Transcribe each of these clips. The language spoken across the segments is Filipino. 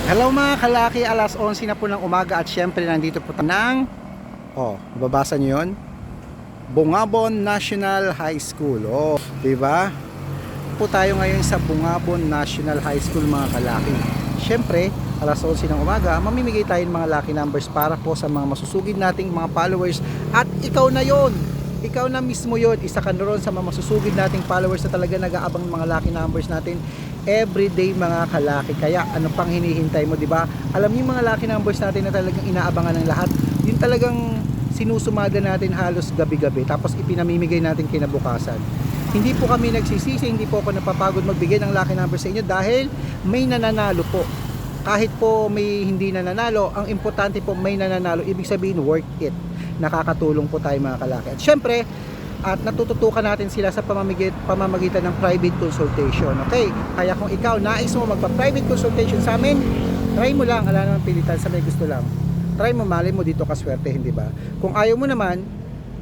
Hello mga kalaki, alas 11 na po ng umaga at syempre nandito po tayo ng, babasa nyo yun? Bungabon National High School. Diba? Po tayo ngayon sa Bungabon National High School mga kalaki. Syempre, alas 11 ng umaga, mamimigay tayo ng mga lucky numbers para po sa mga masusugid nating mga followers. At ikaw na yon. Ikaw na mismo yon. Isa ka na ron sa mga masusugid nating followers na talaga nag-aabang ng mga lucky numbers natin everyday mga kalaki. Kaya ano pang hinihintay mo, di ba? Alam niyo yung mga lucky numbers natin na talagang inaabangan ng lahat. Yung talagang sinusumada natin halos gabi-gabi tapos ipinamimigay natin kinabukasan. Hindi po kami nagsisisi, hindi po ako napapagod magbigay ng lucky numbers sa inyo dahil may nananalo po. Kahit po may hindi nananalo, ang importante po may nananalo, ibig sabihin worth it. Nakakatulong po tayo mga kalaki. At syempre, at natututukan natin sila sa pamamagitan ng private consultation. Okay? Kaya kung ikaw nais mo magpa-private consultation sa amin, try mo lang, ala naman pilitan sa may gusto lang. Try mo, malay mo dito kaswerte, hindi ba? Kung ayaw mo naman,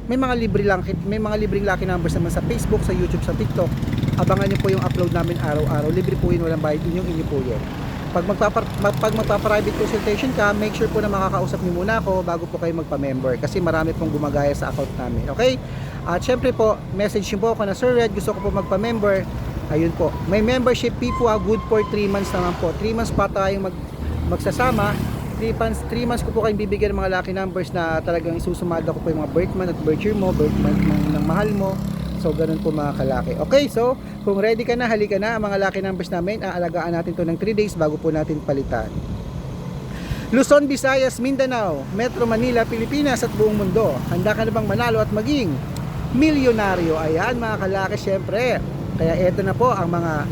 may mga libreng lucky numbers naman sa Facebook, sa YouTube, sa TikTok. Abangan niyo po yung upload namin araw-araw. Libre po yun, walang bayad, inyo po yun. Pag magpa-private consultation ka, make sure po na makakausap niyo muna ako bago po kayo magpa-member kasi marami pong gumagaya sa account namin. Okay? At syempre po, message niyo po ako na Sir Red, gusto ko po magpa-member. Ayun po. May membership fee po, good for 3 months naman po. 3 months pa tayong magsasama. 3 months ko po kayong bibigyan ng mga lucky numbers na talagang isusumada ko po yung mga birth month at birth year mo, birth month ng mahal mo. So ganun po mga kalaki. Okay, so kung ready ka na, halika na. Ang mga lucky numbers namin, aalagaan natin to ng 3 days bago po natin palitan. Luzon, Visayas, Mindanao, Metro Manila, Pilipinas at buong mundo. Handa ka na bang manalo at maging milyonaryo? Ayan mga kalaki, syempre. Kaya eto na po ang mga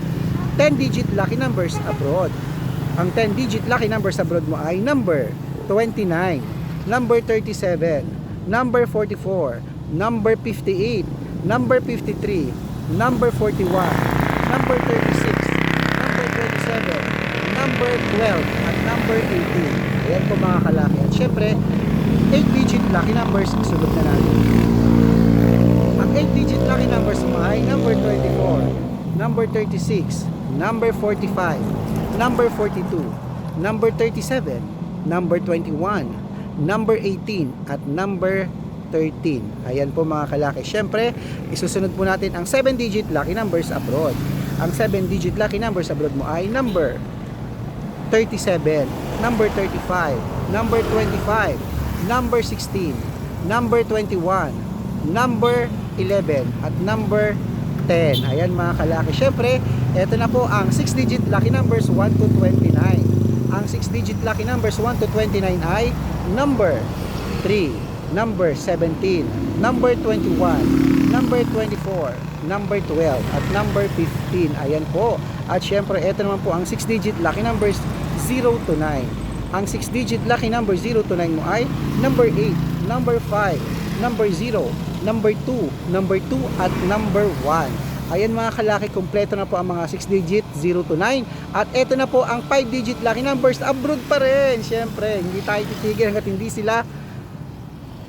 10-digit lucky numbers abroad. Ang 10-digit lucky numbers abroad mo ay number 29, number 37, number 44, number 58, number 53, number 41, number 36, number 27, number 12, at number 18. Ayan po mga kalaki. At syempre, 8-digit lucky numbers, sunod na natin. Ang 8-digit lucky numbers mo ay number 24, number 36, number 45, number 42, number 37, number 21, number 18, at number 13. Ayan po mga kalaki. Syempre, isusunod po natin ang 7-digit lucky numbers abroad. Ang 7-digit lucky numbers abroad mo ay number 37, number 35, number 25, number 16, number 21, number 11, at number 10. Ayan mga kalaki. Syempre, eto na po ang 6-digit lucky numbers 1 to 29. Ang 6-digit lucky numbers 1 to 29 ay number 3, number 17, number 21, number 24, number 12, at number 15. Ayan po. At syempre, ito naman po ang 6-digit lucky numbers 0 to 9. Ang 6-digit lucky number 0 to 9 mo ay number 8, number 5, number 0, number 2, number 2, at number 1. Ayan mga kalaki, kompleto na po ang mga 6-digit 0 to 9. At ito na po ang 5-digit lucky numbers abroad pa rin. Syempre, hindi tayo titigil hanggat hindi sila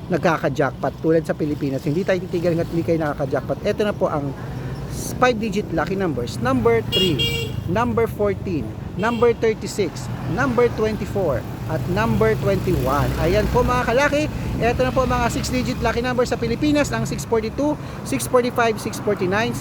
nagkaka-jackpot tulad sa Pilipinas. Hindi tayo titigil hanggat hindi kayo nakaka-jackpot. Ito na po ang 5-digit lucky numbers. Number 3, number 14, number 36, number 24, at number 21. Ayan po mga kalaki. Ito na po mga 6-digit lucky numbers sa Pilipinas. Ang 642, 645, 649,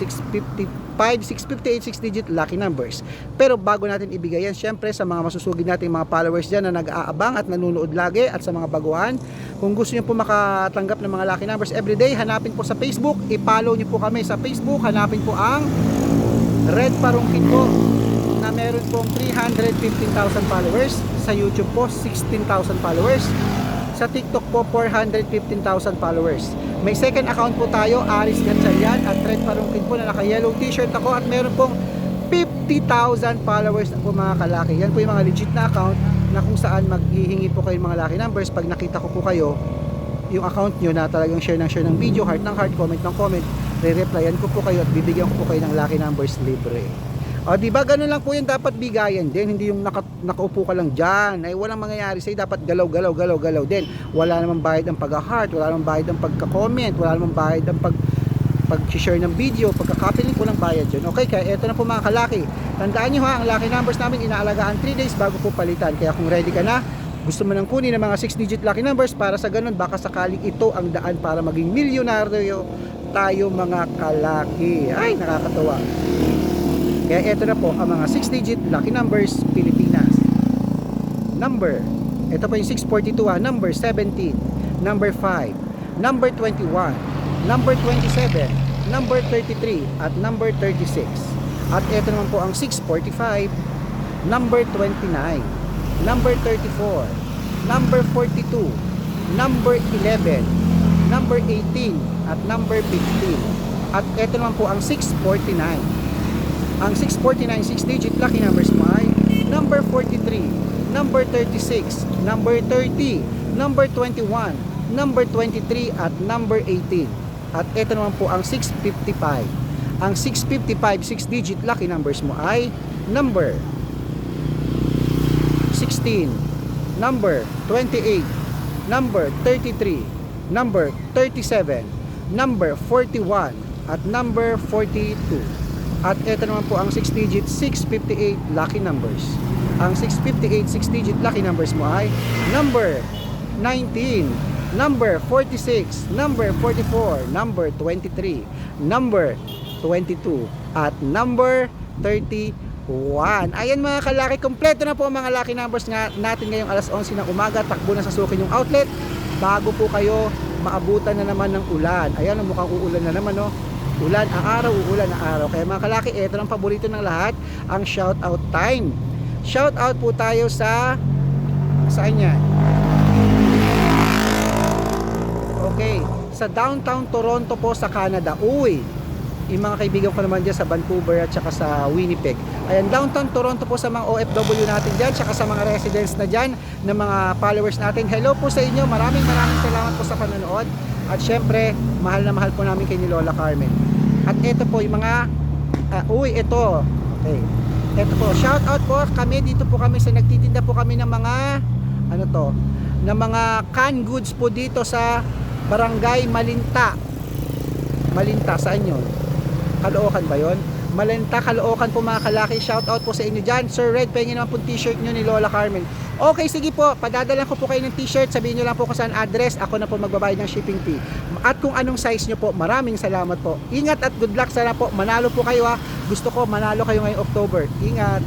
655, 658 6-digit lucky numbers. Pero bago natin ibigay yan, syempre sa mga masusugid nating mga followers dyan na nag-aabang at nanonood lagi, at sa mga baguhan, kung gusto nyo po makatanggap ng mga lucky numbers everyday, hanapin po sa Facebook, i-follow nyo po kami sa Facebook, hanapin po ang Red Parungkit po na meron pong 315,000 followers, sa YouTube po 16,000 followers, sa TikTok po 415,000 followers. May second account po tayo, Aris Gatchalian at Red Parungkit po, na naka-yellow t-shirt ako, at meron pong 50,000 followers na po mga kalaki. Yan po yung mga legit na account na kung saan maghihingi po kayo ng mga lucky numbers. Pag nakita ko po kayo, yung account nyo na talagang share ng video, heart ng heart, comment ng comment, re-replyan ko po kayo at bibigyan ko po kayo ng lucky numbers libre. O di ba ganun lang po yung dapat bigayan din, hindi yung nakaupo ka lang diyan. Ay walang mangyayari sa'yo, dapat galaw din. Wala namang bayad ang pag-heart, wala namang bayad ang pagka-comment, wala namang bayad ang pag-share ng video, pagka-copy link, walang bayad yun. Okay, kaya eto na po mga kalaki. Tandaan nyo ha, ang lucky numbers namin inaalagaan 3 days bago po palitan. Kaya kung ready ka na, gusto mo nang kunin ng mga 6-digit lucky numbers para sa ganun, baka sakaling ito ang daan para maging milyonaryo tayo mga kalaki. Ay, nakakatawa. Kaya eto na po ang mga 6-digit lucky numbers Pilipinas. Number, ito po yung 642 ha, number 17, number 5, number 21, number 27, number 33, at number 36. At ito naman po ang 645, number 29, number 34, number 42, number 11, number 18, at number 15. At ito naman po ang 649. Ang 649 6-digit lucky numbers mo ay number 43, number 36, number 30, number 21, number 23, at number 18. At ito naman po ang 655. Ang 655 6-digit lucky numbers mo ay number 16, number 28, number 33, number 37, number 41, at number 42. At ito naman po ang 6-digit 658 lucky numbers. Ang 658 6-digit lucky numbers mo ay number 19, number 46, number 44, number 23, number 22, at number 31. Ayan mga kalaki, kompleto na po ang mga lucky numbers nga natin ngayong alas 11 ng umaga. Takbo na sa sukin yung outlet bago po kayo maabutan na naman ng ulan. Ayan, mukhang uulan na naman, no? Ulan ang araw, uulan ang araw. Kaya mga kalaki, ito ang paborito ng lahat, ang shout out time. Shout out po tayo sa saan yan? Okay, sa downtown Toronto po sa Canada. Uy, yung mga kaibigan ko naman dyan sa Vancouver at saka sa Winnipeg. Ayan, downtown Toronto po sa mga OFW natin dyan, saka sa mga residents na dyan, ng mga followers natin. Hello po sa inyo, maraming salamat po sa panonood. At syempre, mahal na mahal po namin kay ni Lola Carmen. At ito po yung mga ito. Okay. Ito po, shout out po kami, dito po kami sa nagtitinda po kami ng mga ng mga canned goods po dito sa Barangay Malinta. Malinta, saan yun? Caloocan ba yun? Malinta, Caloocan po mga kalaki. Shout out po sa inyo dyan. Sir Red, pahingin naman po t-shirt nyo ni Lola Carmen. Okay, sige po, padadalan ko po kayo ng t-shirt. Sabihin nyo lang po kung saan address. Ako na po magbabayad ng shipping fee. At kung anong size nyo po, maraming salamat po. Ingat at good luck. Sana po manalo po kayo ha. Gusto ko manalo kayo ngayong October. Ingat.